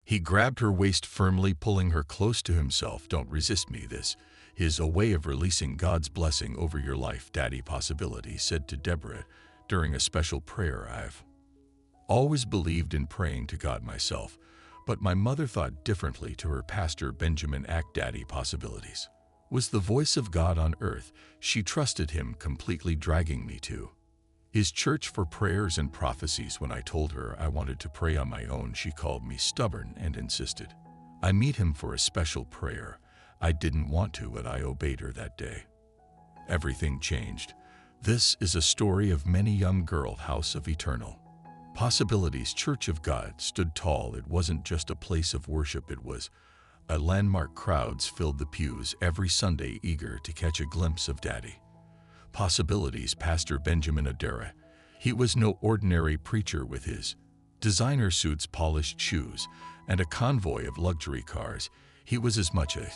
He grabbed her waist firmly, pulling her close to himself. Don't resist me. This is a way of releasing God's blessing over your life, Daddy Possibility said to Deborah during a special prayer. I've always believed in praying to God myself, but my mother thought differently. To her pastor Benjamin Act, Daddy Possibilities was the voice of God on earth. She trusted him completely, dragging me to his church for prayers and prophecies. When I told her I wanted to pray on my own, she called me stubborn and insisted I meet him for a special prayer. I didn't want to, but I obeyed her that day. Everything changed. This is a story of many young girl. House of Eternal Possibilities Church of God stood tall. It wasn't just a place of worship, it was a landmark. Crowds filled the pews every Sunday, eager to catch a glimpse of Daddy Possibilities. Pastor Benjamin Adera. He was no ordinary preacher. With his designer suits, polished shoes, and a convoy of luxury cars, he was as much a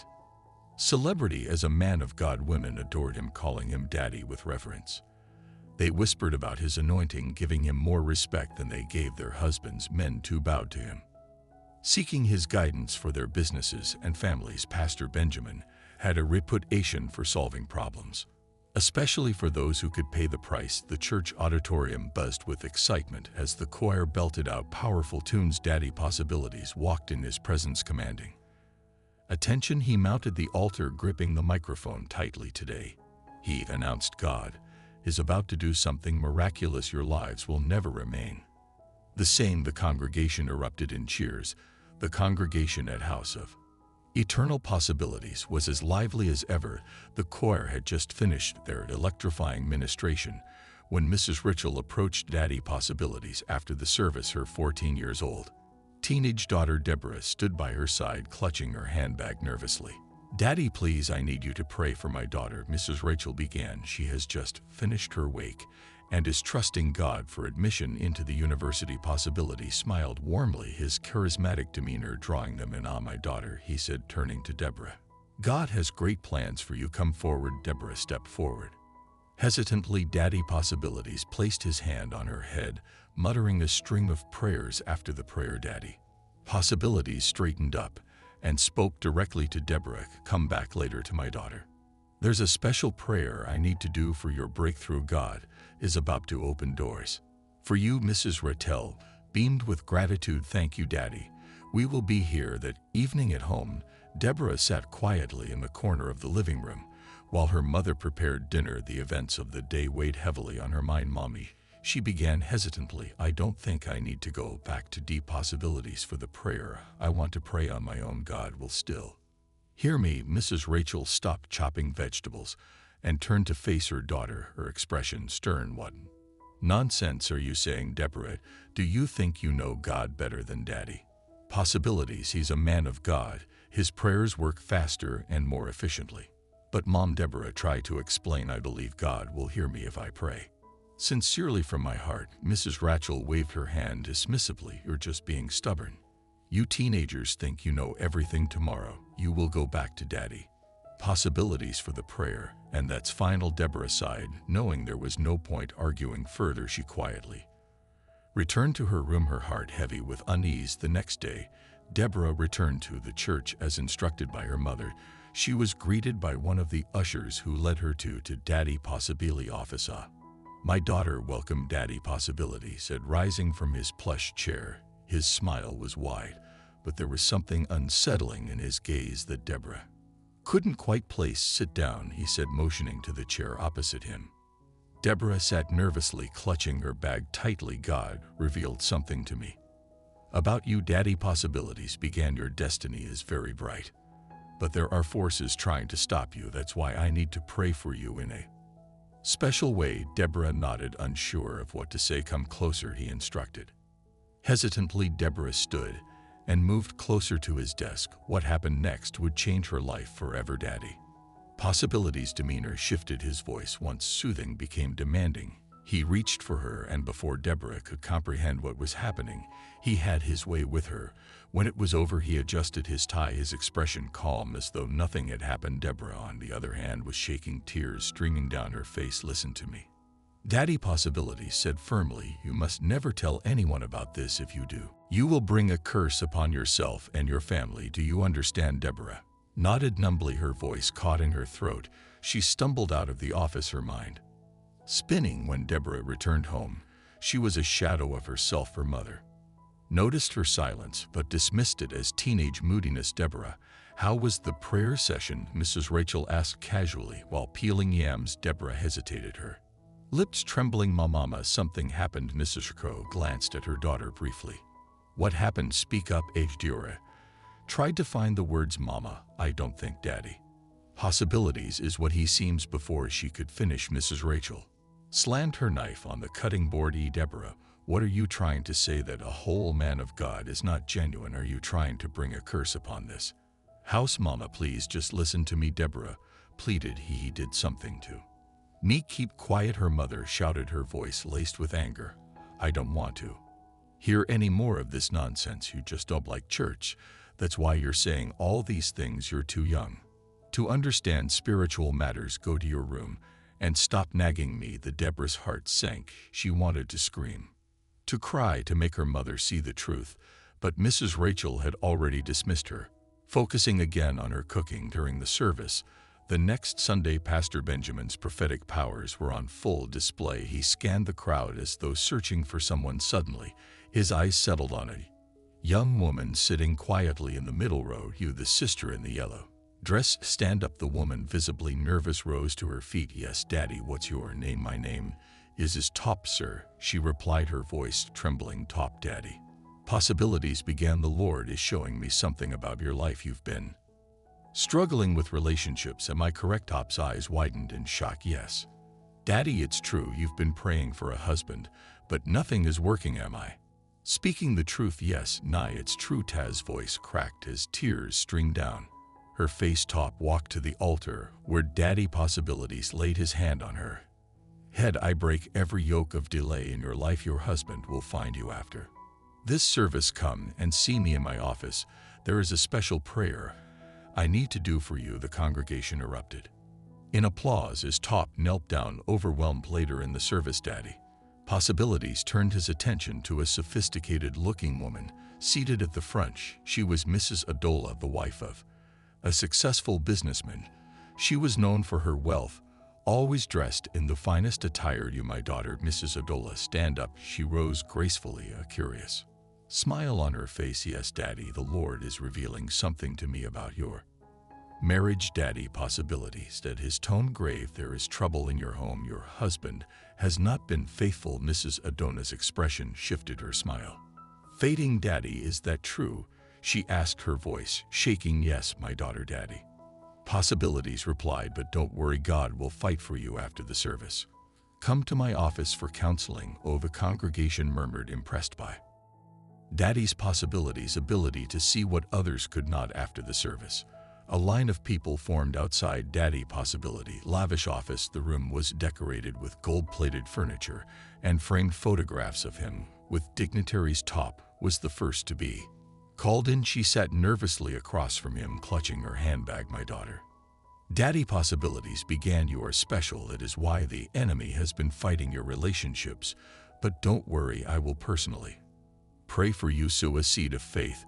celebrity as a man of God. Women adored him, calling him Daddy with reverence. They whispered about his anointing, giving him more respect than they gave their husbands. Men too bowed to him, seeking his guidance for their businesses and families. Pastor Benjamin had a reputation for solving problems, especially for those who could pay the price. The church auditorium buzzed with excitement as the choir belted out powerful tunes. Daddy Possibilities walked in his presence, commanding attention. He mounted the altar, gripping the microphone tightly. Today, he announced, God is about to do something miraculous. Your lives will never remain the same. The congregation erupted in cheers. The congregation at House of Eternal Possibilities was as lively as ever. The choir had just finished their electrifying ministration when Mrs. Ritchell approached Daddy Possibilities after the service. Her 14 years old teenage daughter Deborah stood by her side, clutching her handbag nervously. Daddy, please, I need you to pray for my daughter, Mrs. Rachel began. She has just finished her wake and is trusting God for admission into the university. Possibility smiled warmly, his charismatic demeanor drawing them in. Ah, my daughter, he said, turning to Deborah. God has great plans for you. Come forward. Deborah stepped forward. Hesitantly, Daddy Possibilities placed his hand on her head, muttering a string of prayers. After the prayer, Daddy Possibilities straightened up and spoke directly to Deborah. Come back later to my daughter. There's a special prayer I need to do for your breakthrough. God is about to open doors for you. Mrs. Rattel beamed with gratitude. Thank you, Daddy. We will be here that evening at home. Deborah sat quietly in the corner of the living room while her mother prepared dinner. The events of the day weighed heavily on her mind. Mommy, she began hesitantly, I don't think I need to go back to D Possibilities for the prayer. I want to pray on my own. God will still hear me. Mrs. Rachel stopped chopping vegetables and turned to face her daughter, her expression stern. What nonsense are you saying, Deborah? Do you think you know God better than Daddy Possibilities? He's a man of God. His prayers work faster and more efficiently. But Mom, Deborah tried to explain, I believe God will hear me if I pray sincerely from my heart. Mrs. Rachel waved her hand dismissively. You're just being stubborn. You teenagers think you know everything. Tomorrow, you will go back to Daddy Possibilities for the prayer, and that's final. Deborah sighed, knowing there was no point arguing further. She quietly returned to her room, her heart heavy with unease. The next day, Deborah returned to the church as instructed by her mother. She was greeted by one of the ushers who led her to Daddy Possibility office. Ah, my daughter, welcome. Daddy Possibility said, rising from his plush chair. His smile was wide, but there was something unsettling in his gaze that Deborah couldn't quite place. Sit down, he said, motioning to the chair opposite him. Deborah sat nervously, clutching her bag tightly. God revealed something to me about you, Daddy Possibilities began. Your destiny is very bright, but there are forces trying to stop you. That's why I need to pray for you in a special way. Deborah nodded, unsure of what to say. Come closer, he instructed. Hesitantly, Deborah stood and moved closer to his desk. What happened next would change her life forever. Daddy Possibility's demeanor shifted. His voice, once soothing, became demanding. He reached for her, and before Deborah could comprehend what was happening, he had his way with her. When it was over, he adjusted his tie, his expression calm as though nothing had happened. Deborah, on the other hand, was shaking, tears streaming down her face. Listen to me, Daddy Possibilities said firmly, "You must never tell anyone about this. If you do, you will bring a curse upon yourself and your family. Do you understand?" Deborah nodded numbly, her voice caught in her throat. She stumbled out of the office, her mind spinning. When Deborah returned home, she was a shadow of herself. Her mother noticed her silence but dismissed it as teenage moodiness. "Deborah, how was the prayer session?" Mrs. Rachel asked casually. While peeling yams, Deborah hesitated, her lips trembling. "Mama, something happened." Mrs. Crow glanced at her daughter briefly. "What happened? Speak up." Deborah tried to find the words. "Mama, I don't think Daddy Possibilities is what he seems." Before she could finish, Mrs. Rachel slammed her knife on the cutting board. Deborah, what are you trying to say? That a whole man of God is not genuine? Are you trying to bring a curse upon this house? "Mama, please just listen to me," Deborah pleaded. He did something to me. "Keep quiet," her mother shouted, her voice laced with anger. "I don't want to hear any more of this nonsense. You just don't like church. That's why you're saying all these things. You're too young to understand spiritual matters. Go to your room and stop nagging me." The Deborah's heart sank. She wanted to scream, to cry, to make her mother see the truth, but Mrs. Rachel had already dismissed her, focusing again on her cooking. During the service the next Sunday, Pastor Benjamin's prophetic powers were on full display. He scanned the crowd as though searching for someone. Suddenly, his eyes settled on a young woman sitting quietly in the middle row. "You, the sister in the yellow dress? Stand up." The woman, visibly nervous, rose to her feet. "Yes, Daddy, what's your name?" "My name is Top, sir," she replied, her voice trembling. "Top, Daddy Possibilities began. The Lord is showing me something about your life. You've been struggling with relationships. Am I correct?" Top's eyes widened in shock. "Yes, Daddy, it's true. You've been praying for a husband, but nothing is working. Am I speaking the truth?" "Yes, Nye, it's true." Taz's voice cracked as tears streamed down her face. Top walked to the altar where Daddy Possibilities laid his hand on her head. "I break every yoke of delay in your life. Your husband will find you after this service. Come and see me in my office. There is a special prayer I need to do for you." The congregation erupted in applause as Top knelt down, overwhelmed. Later in the service, Daddy Possibilities turned his attention to a sophisticated-looking woman seated at the front. She was Mrs. Adola, the wife of a successful businessman. She was known for her wealth, always dressed in the finest attire. "You, my daughter." Mrs. Adola, stand up." She rose gracefully, a curious smile on her face. "Yes, Daddy, the Lord is revealing something to me about your marriage." Daddy Possibilities said, his tone grave. "There is trouble in your home. Your husband has not been faithful." Mrs. Adona's expression shifted, her smile fading. "Daddy, is that true?" she asked, her voice shaking. "Yes, my daughter," Daddy Possibilities replied, "but don't worry, God will fight for you after the service. Come to my office for counseling." "Oh," the congregation murmured, impressed by Daddy's Possibilities' ability to see what others could not. After the service, a line of people formed outside Daddy Possibilities' lavish office. The room was decorated with gold-plated furniture and framed photographs of him with dignitaries. Top was the first to be called in. She sat nervously across from him, clutching her handbag. "My daughter," Daddy Possibilities began, "you are special. It is why the enemy has been fighting your relationships. But don't worry, I will personally pray for you. Sow a seed of faith,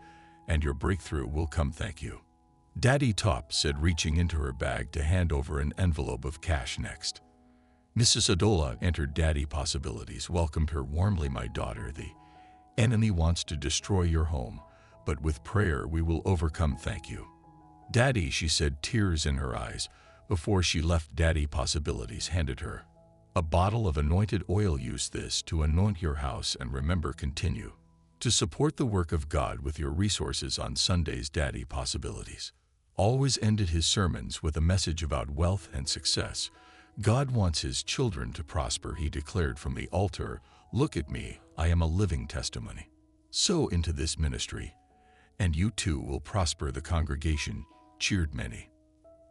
and your breakthrough will come." "Thank you," Daddy Top said, reaching into her bag to hand over an envelope of cash. Next, Mrs. Adola entered. Daddy Possibilities welcomed her warmly. "My daughter, the enemy wants to destroy your home, but with prayer we will overcome." "Thank you, Daddy," she said, tears in her eyes. Before she left, Daddy Possibilities handed her a bottle of anointed oil. "Use this to anoint your house, and remember, continue to support the work of God with your resources on Sundays." Daddy Possibilities always ended his sermons with a message about wealth and success. "God wants his children to prosper," he declared from the altar. "Look at me, I am a living testimony. Sow into this ministry, and you too will prosper." The congregation cheered, many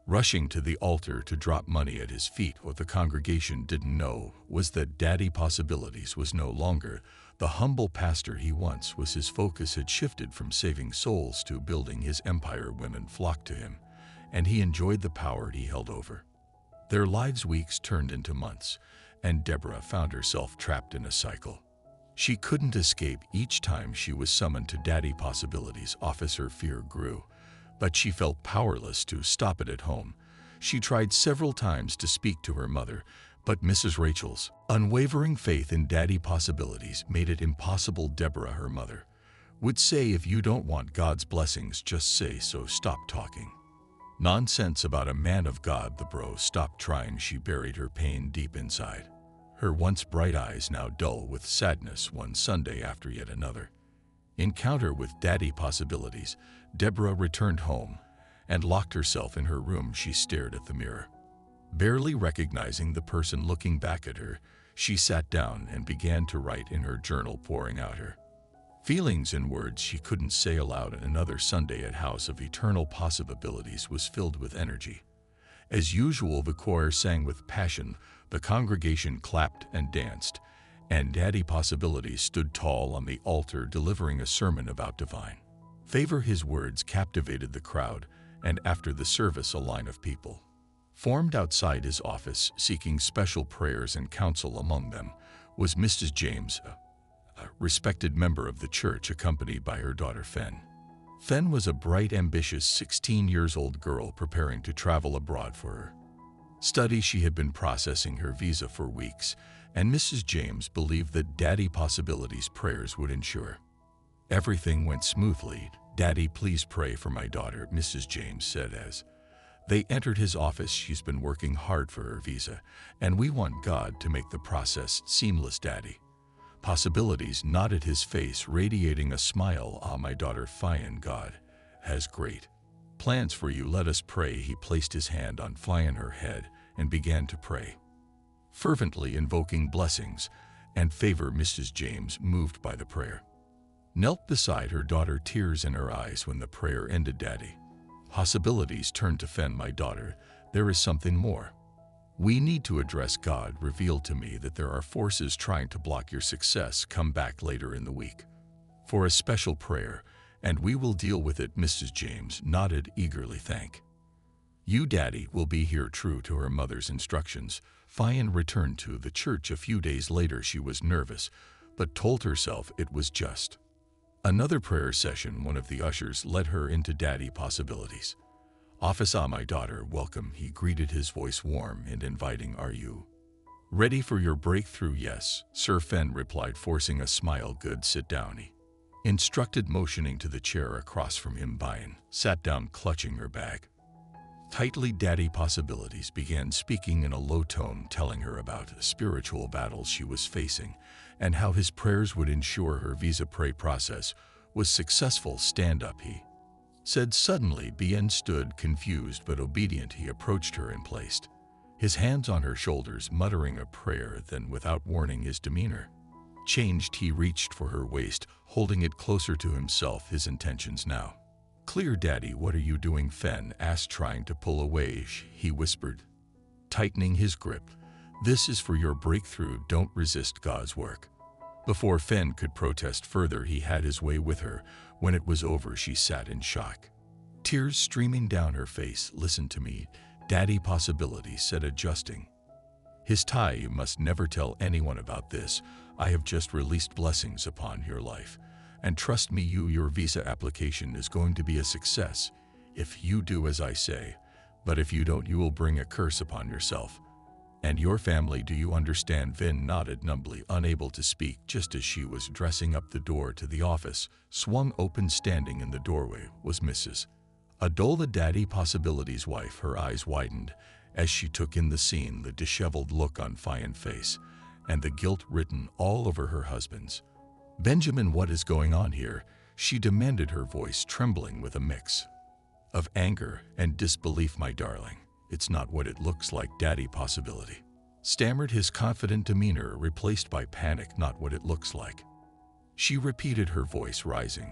rushing to the altar to drop money at his feet. What the congregation didn't know was that Daddy Possibilities was no longer the humble pastor he once was. His focus had shifted from saving souls to building his empire. Women flocked to him, and he enjoyed the power he held over their lives. Weeks turned into months, and Deborah found herself trapped in a cycle. She couldn't escape. Each time she was summoned to Daddy Possibility's office, her fear grew, but she felt powerless to stop it at home. She tried several times to speak to her mother, but Mrs. Rachel's unwavering faith in Daddy Possibilities made it impossible. Deborah, her mother, would say, "If you don't want God's blessings, just say so. Stop talking nonsense about a man of God." The bro stopped trying. She buried her pain deep inside, her once bright eyes now dull with sadness. One Sunday after yet another encounter with Daddy Possibilities, Deborah returned home and locked herself in her room. She stared at the mirror. Barely recognizing the person looking back at her, she sat down and began to write in her journal, pouring out her feelings in words she couldn't say aloud. Another Sunday at House of Eternal Possibilities was filled with energy. As usual, the choir sang with passion, the congregation clapped and danced, and Daddy Possibilities stood tall on the altar delivering a sermon about divine favor. His words captivated the crowd, and after the service a line of people formed outside his office seeking special prayers and counsel. Among them was Mrs. James, a respected member of the church, accompanied by her daughter Fen. Fen was a bright, ambitious 16-year-old girl preparing to travel abroad for her studies. She had been processing her visa for weeks, and Mrs. James believed that Daddy Possibilities' prayers would ensure everything went smoothly. "Daddy, please pray for my daughter," Mrs. James said as they entered his office. "She's been working hard for her visa, and we want God to make the process seamless." Daddy Possibilities nodded, his face radiating a smile. "Ah, my daughter Fian, God has great plans for you. Let us pray." He placed his hand on Fian, her head, and began to pray fervently, invoking blessings and favor. Mrs. James, moved by the prayer, knelt beside her daughter, tears in her eyes. When the prayer ended, Daddy Possibilities turned to Fen. "My daughter, there is something more we need to address. God revealed to me that there are forces trying to block your success. Come back later in the week for a special prayer, and we will deal with it." Mrs. James nodded eagerly. "Thank you, Daddy." Will be here. True to her mother's instructions, Fian returned to the church a few days later. She was nervous, but told herself it was just another prayer session. One of the ushers led her into Daddy Possibilities' office. "Ah, my daughter, welcome," he greeted, his voice warm and inviting. "Are you ready for your breakthrough?" "Yes, Sir," Fen replied, forcing a smile. "Good, sit down," he instructed, motioning to the chair across from him. Fian sat down, clutching her bag tightly. Daddy Possibilities began speaking in a low tone, telling her about the spiritual battles she was facing and how his prayers would ensure her visa process was successful. "Stand up," he said suddenly. Bien stood, confused but obedient. He approached her and placed his hands on her shoulders, muttering a prayer. Then, without warning, his demeanor changed. He reached for her waist, holding it closer to himself, his intentions now clear. "Daddy, what are you doing?" Fen asked, trying to pull away. He whispered, tightening his grip, "This is for your breakthrough. Don't resist God's work." Before Fen could protest further, he had his way with her. When it was over, she sat in shock, tears streaming down her face. "Listen to me," Daddy Possibility said, adjusting his tie. "You must never tell anyone about this. I have just released blessings upon your life. And trust me, your visa application is going to be a success if you do as I say. But if you don't, you will bring a curse upon yourself and your family. Do you understand?" Fen nodded numbly, unable to speak. Just as she was dressing up, the door to the office swung open. Standing in the doorway was Mrs. Adola, Daddy Possibility's wife. Her eyes widened as she took in the scene, the disheveled look on Fian's face and the guilt written all over her husband's. "Benjamin, what is going on here?" she demanded, her voice trembling with a mix of anger and disbelief. "My darling, it's not what it looks like," Daddy Possibility stammered, his confident demeanor replaced by panic. "Not what it looks like," she repeated, her voice rising.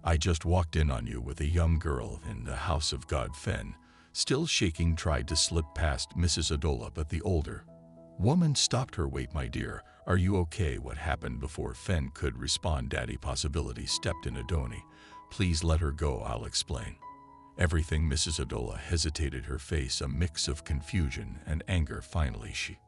"I just walked in on you with a young girl in the house of God." Fen, still shaking, tried to slip past Mrs. Adola, but the older woman stopped her. "Wait, my dear, are you okay? What happened?" Before Fen could respond, Daddy Possibility stepped in. "Adoni, please let her go. I'll explain everything." Mrs. Adola hesitated, her face a mix of confusion and anger. Finally, she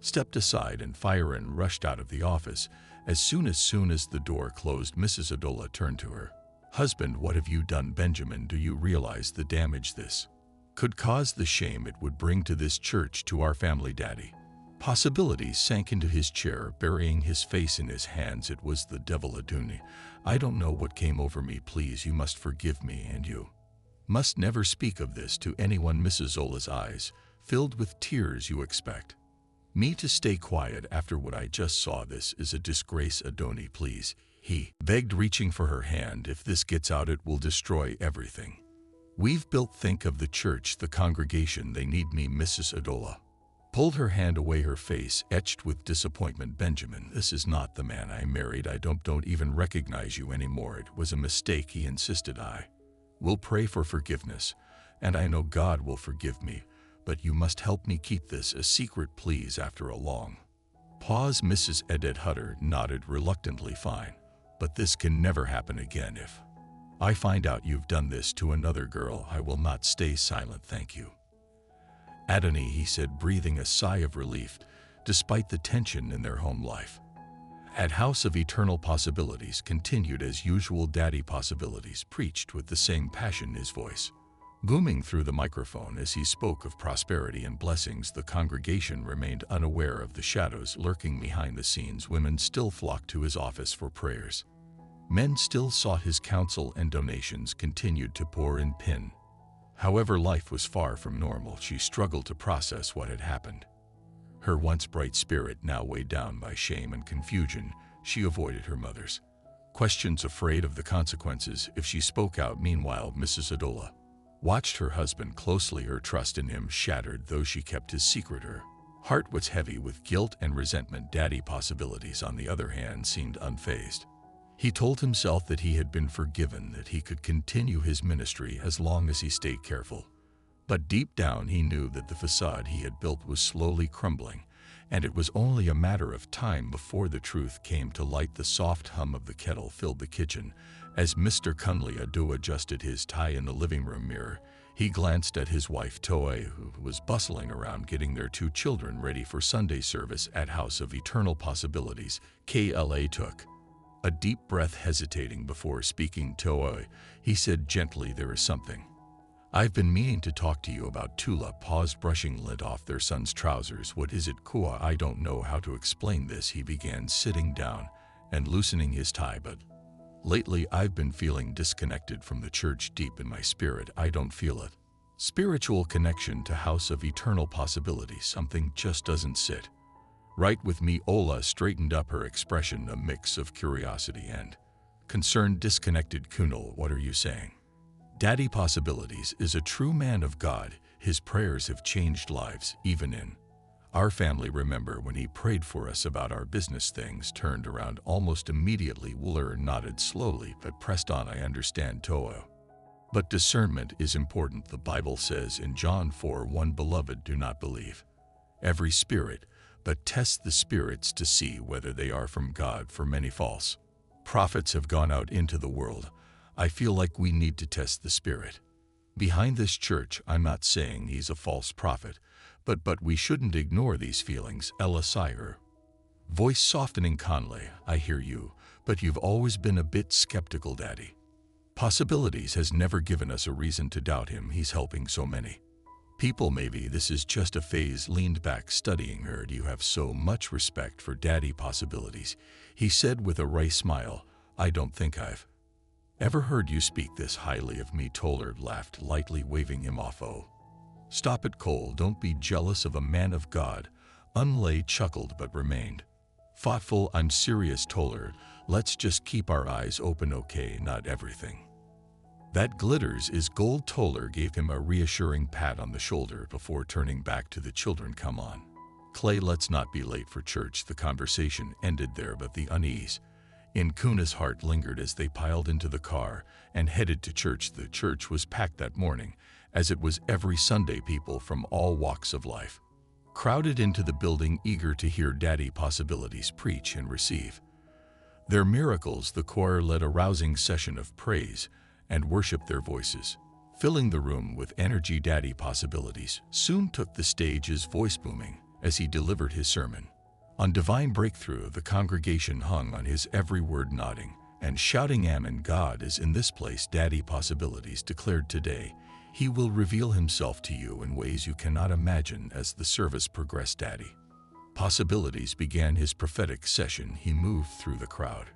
stepped aside and Firen rushed out of the office. As soon as the door closed, Mrs. Adola turned to her husband. "What have you done, Benjamin? Do you realize the damage this could cause, the shame it would bring to this church, to our family?" Daddy Possibilities sank into his chair, burying his face in his hands. "It was the devil, Aduni. I don't know what came over me. Please, you must forgive me, and you must never speak of this to anyone." Mrs. Zola's eyes filled with tears. "You expect me to stay quiet after what I just saw? This is a disgrace, Adoni, please," he begged, reaching for her hand. "If this gets out, it will destroy everything we've built. Think of the church, the congregation. They need me." Mrs. Adola pulled her hand away, her face etched with disappointment. "Benjamin, this is not the man I married. I don't even recognize you anymore. It was a mistake," he insisted. "I will pray for forgiveness, and I know God will forgive me, but you must help me keep this a secret, please." After a long pause, Mrs. Edet Hutter nodded reluctantly. "Fine, but this can never happen again. If I find out you've done this to another girl, I will not stay silent. Thank you, Adoni," he said, breathing a sigh of relief despite the tension in their home life. At House of Eternal Possibilities continued as usual. Daddy Possibilities preached with the same passion, his voice booming through the microphone as he spoke of prosperity and blessings. The congregation remained unaware of the shadows lurking behind the scenes. Women still flocked to his office for prayers. Men still sought his counsel, and donations continued to pour in. However, life was far from normal. She struggled to process what had happened. Her once bright spirit now weighed down by shame and confusion. She avoided her mother's questions, afraid of the consequences if she spoke out. Meanwhile, Mrs. Adola watched her husband closely, her trust in him shattered. Though she kept his secret, her heart was heavy with guilt and resentment. Daddy Possibilities, on the other hand, seemed unfazed. He told himself that he had been forgiven, that he could continue his ministry as long as he stayed careful. But deep down he knew that the facade he had built was slowly crumbling, and it was only a matter of time before the truth came to light. The soft hum of the kettle filled the kitchen. As Mr. Kunle Adu adjusted his tie in the living room mirror, he glanced at his wife Toe, who was bustling around getting their 2 children ready for Sunday service at House of Eternal Possibilities. Kla took a deep breath, hesitating before speaking. "Toe," he said gently, "there is something I've been meaning to talk to you about." Tula paused, brushing lint off their son's trousers. "What is it, Kua?" "I don't know how to explain this," he began, sitting down and loosening his tie, "but lately I've been feeling disconnected from the church deep in my spirit. I don't feel it. Spiritual connection to House of Eternal Possibilities. Something just doesn't sit right with me." Ola straightened up, her expression a mix of curiosity and concern. "Disconnected, Kunal? What are you saying?" "Daddy Possibilities is a true man of God. His prayers have changed lives, even in our family. Remember when he prayed for us about our business things?" Turned around almost immediately. Wooler nodded slowly but pressed on. "I understand, Toa. But discernment is important. The Bible says in John 4:1, Beloved, do not believe every spirit, but test the spirits to see whether they are from God, for many false prophets have gone out into the world." I feel like we need to test the spirit behind this church. I'm not saying he's a false prophet, but we shouldn't ignore these feelings. Ella Sire, voice softening. "Conley, I hear you, but you've always been a bit skeptical. Daddy Possibilities has never given us a reason to doubt him. He's helping so many people. Maybe this is just a phase." Leaned back, studying her. "Do you have so much respect for Daddy Possibilities?" he said with a wry smile. "I don't think I've ever heard you speak this highly of me." Toller laughed lightly, waving him off. "Oh, stop it, Cole. Don't be jealous of a man of God." Unlay chuckled but remained thoughtful. "I'm serious, Toller. Let's just keep our eyes open, okay? Not everything that glitters is gold." Toller gave him a reassuring pat on the shoulder before turning back to the children. "Come on, Clay, let's not be late for church." The conversation ended there, but the unease in Kuna's heart lingered as they piled into the car and headed to church. The church was packed that morning, as it was every Sunday. People from all walks of life crowded into the building, eager to hear Daddy Possibilities preach and receive their miracles. The choir led a rousing session of praise and worship, their voices filling the room with energy. Daddy Possibilities soon took the stage, his voice booming as he delivered his sermon. On divine breakthrough, the congregation hung on his every word, nodding and shouting, "Amen." God is in this place, Daddy Possibilities declared today. He will reveal himself to you in ways you cannot imagine as the service progressed. Daddy Possibilities began his prophetic session. He moved through the crowd,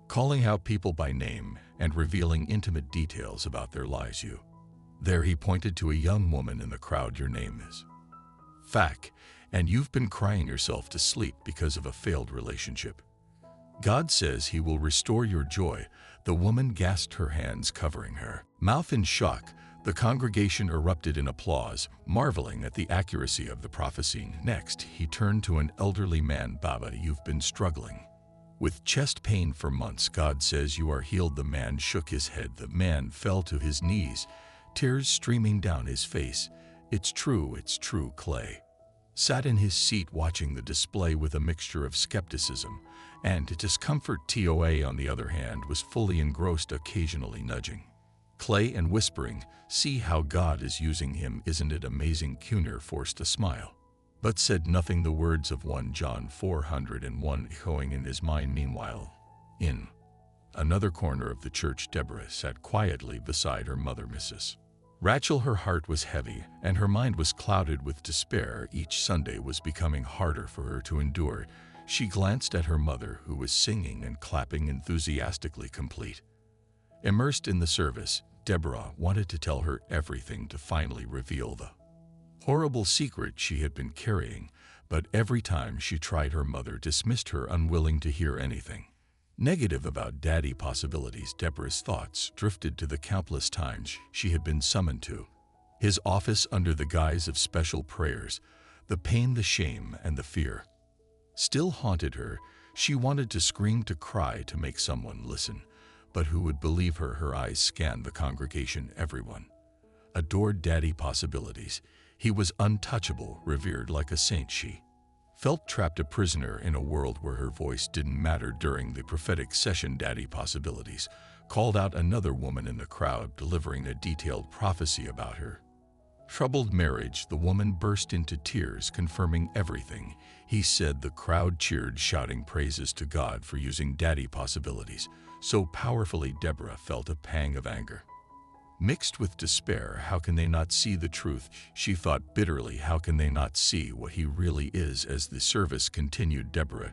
calling out people by name and revealing intimate details about their lives. There he pointed to a young woman in the crowd. "Your name is Fack, and you've been crying yourself to sleep because of a failed relationship. God says he will restore your joy." The woman gasped, her hands covering her mouth in shock. The congregation erupted in applause, marveling at the accuracy of the prophecy. Next, he turned to an elderly man. "Baba, you've been struggling with chest pain for months. God says you are healed." The man shook his head. The man fell to his knees, tears streaming down his face. It's true. Clay sat in his seat watching the display with a mixture of skepticism and discomfort. Toa, on the other hand, was fully engrossed, occasionally nudging Clay and whispering, "See how God is using him. Isn't it amazing?" Kuhner forced a smile, but said nothing. The words of 1 John 4:1 echoing in his mind. Meanwhile, in another corner of the church, Deborah sat quietly beside her mother, Mrs. Rachel. Her heart was heavy, and her mind was clouded with despair. Each Sunday was becoming harder for her to endure. She glanced at her mother, who was singing and clapping enthusiastically. Complete, immersed in the service, Deborah wanted to tell her everything, to finally reveal the horrible secret she had been carrying, but every time she tried, her mother dismissed her, unwilling to hear anything negative about Daddy Possibilities. Deborah's thoughts drifted to the countless times she had been summoned to his office under the guise of special prayers. The pain, the shame, and the fear still haunted her. She wanted to scream, to cry, to make someone listen, but who would believe her? Her eyes scanned the congregation. Everyone adored Daddy Possibilities. He was untouchable, revered like a saint. She felt trapped, a prisoner in a world where her voice didn't matter. During the prophetic session, Daddy Possibilities called out another woman in the crowd, delivering a detailed prophecy about her troubled marriage. The woman burst into tears, confirming everything he said. The crowd cheered, shouting praises to God for using Daddy Possibilities so powerfully. Deborah felt a pang of anger mixed with despair. How can they not see the truth? She thought bitterly. How can they not see what he really is? As the service continued, Deborah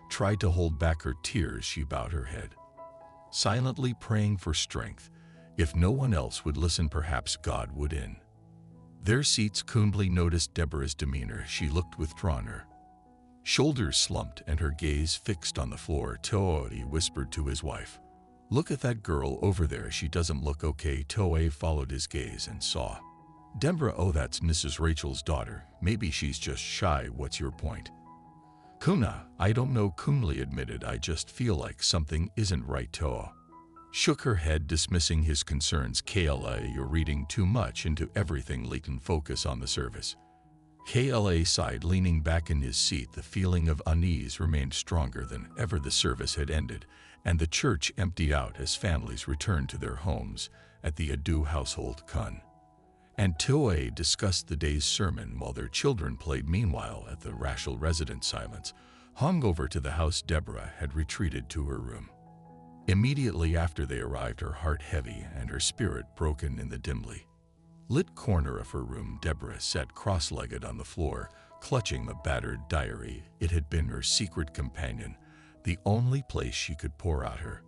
tried to hold back her tears. She bowed her head, silently praying for strength. If no one else would listen, perhaps God would. In their seats, Kuhnble noticed Deborah's demeanor. She looked withdrawn, her shoulders slumped and her gaze fixed on the floor. Toei whispered to his wife, "Look at that girl over there. She doesn't look okay." Toei followed his gaze and saw Deborah. "Oh, that's Mrs. Rachel's daughter. Maybe she's just shy. What's your point?" "Kuna, I don't know," Kuhnble admitted. "I just feel like something isn't right." Toa shook her head, dismissing his concerns. "Kla, you're reading too much into everything. Leighton, focus on the service." Kla sighed, leaning back in his seat. The feeling of unease remained stronger than ever. The service had ended, and the church emptied out as families returned to their homes. At the Adu household, Kun and Toei discussed the day's sermon while their children played. Meanwhile, at the Rachel residence, silence hung over to the house. Deborah had retreated to her room immediately after they arrived, her heart heavy and her spirit broken. In the dimly lit corner of her room, Deborah sat cross-legged on the floor, clutching the battered diary. It had been her secret companion, the only place she could pour out her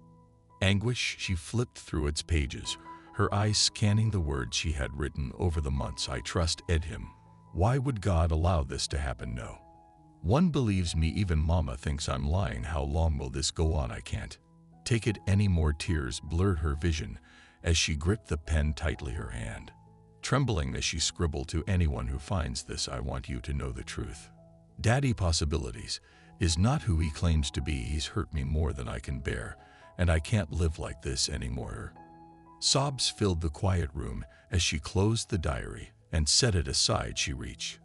anguish. She flipped through its pages, her eyes scanning the words she had written over the months. "I trust Edhim. Why would God allow this to happen? No one believes me. Even Mama thinks I'm lying. How long will this go on? I can't take it anymore." Tears blurred her vision as she gripped the pen tightly, her hand trembling as she scribbled, "To anyone who finds this, I want you to know the truth. Daddy Possibilities is not who he claims to be. He's hurt me more than I can bear, and I can't live like this anymore." Her sobs filled the quiet room as she closed the diary and set it aside. She reached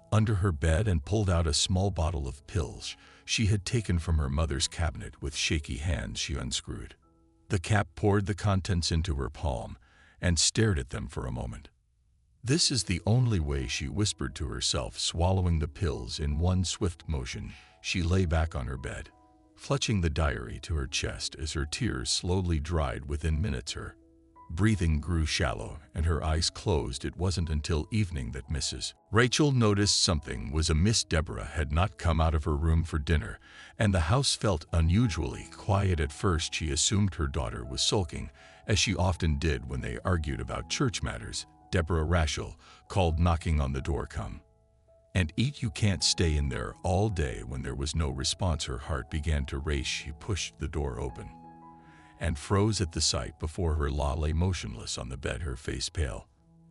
under her bed and pulled out a small bottle of pills she had taken from her mother's cabinet. With shaky hands, she unscrewed the cap, poured the contents into her palm, and stared at them for a moment. This is the only way, she whispered to herself, swallowing the pills in one swift motion. She lay back on her bed, clutching the diary to her chest as her tears slowly dried. Within minutes her breathing grew shallow and her eyes closed. It wasn't until evening that Mrs. Rachel noticed something was amiss. Deborah had not come out of her room for dinner, and the house felt unusually quiet. At first she assumed her daughter was sulking, as she often did when they argued about church matters. Deborah Rachel called, knocking on the door. "Come and eat. You can't stay in there all day." When there was no response, her heart began to race. She pushed the door open and froze at the sight before her. Lay motionless on the bed, her face pale,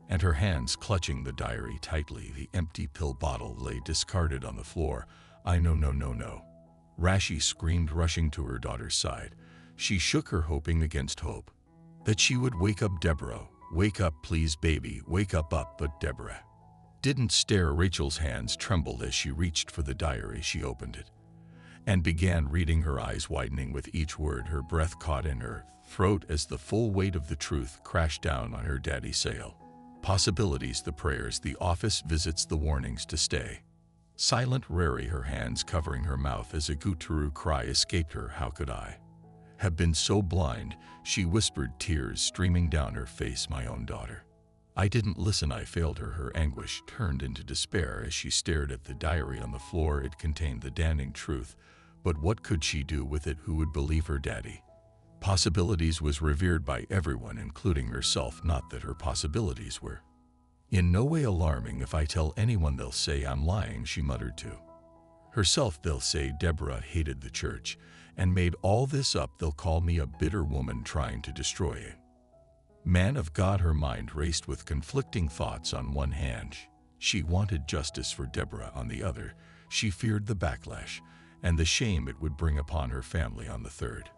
and her hands clutching the diary tightly. The empty pill bottle lay discarded on the floor. "I know, no, no, no," Rashi screamed, rushing to her daughter's side. She shook her, hoping against hope that she would wake up. "Deborah, wake up, please, baby, wake up." But Deborah didn't stare. Rachel's hands trembled as she reached for the diary. She opened it and began reading, her eyes widening with each word. Her breath caught in her throat as the full weight of the truth crashed down on her. Daddy Sale. Possibilities, the prayers, the office visits, the warnings to stay silent. Rary, her hands covering her mouth as a guttural cry escaped her. "How could I have been so blind?" she whispered, tears streaming down her face. "My own daughter. I didn't listen. I failed her." Her anguish turned into despair as she stared at the diary on the floor. It contained the damning truth, but what could she do with it? Who would believe her? Daddy Possibilities was revered by everyone, including herself. Not that her possibilities were in no way alarming. "If I tell anyone, they'll say I'm lying," she muttered to herself. "They'll say Deborah hated the church and made all this up. They'll call me a bitter woman trying to destroy it. Man of God." Her mind raced with conflicting thoughts. On one hand, she wanted justice for Deborah. On the other, she feared the backlash and the shame it would bring upon her family. On the third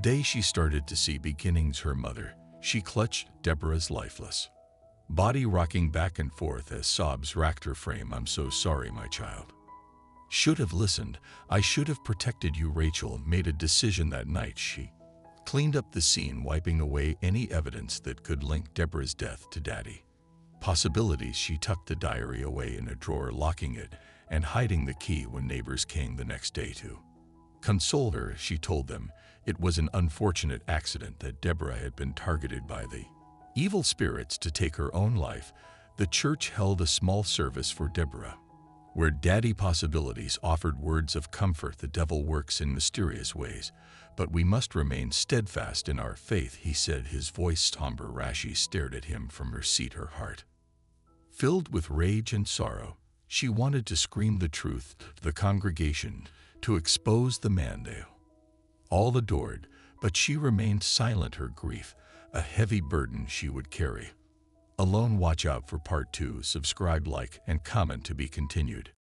day, she started to see beginnings. Her mother. She clutched Deborah's lifeless body, rocking back and forth as sobs racked her frame. "I'm so sorry, my child. Should have listened. I should have protected you." Rachel made a decision that night. She cleaned up the scene, wiping away any evidence that could link Deborah's death to Daddy Possibilities. She tucked the diary away in a drawer, locking it and hiding the key. When neighbors came the next day to console her, she told them it was an unfortunate accident, that Deborah had been targeted by the evil spirits to take her own life. The church held a small service for Deborah, where Daddy Possibilities offered words of comfort. "The devil works in mysterious ways, but we must remain steadfast in our faith," he said, his voice somber. Rashi stared at him from her seat, her heart filled with rage and sorrow. She wanted to scream the truth to the congregation, to expose the man they all adored, but she remained silent, her grief a heavy burden she would carry alone. Watch out for Part 2. Subscribe, like, and comment to be continued.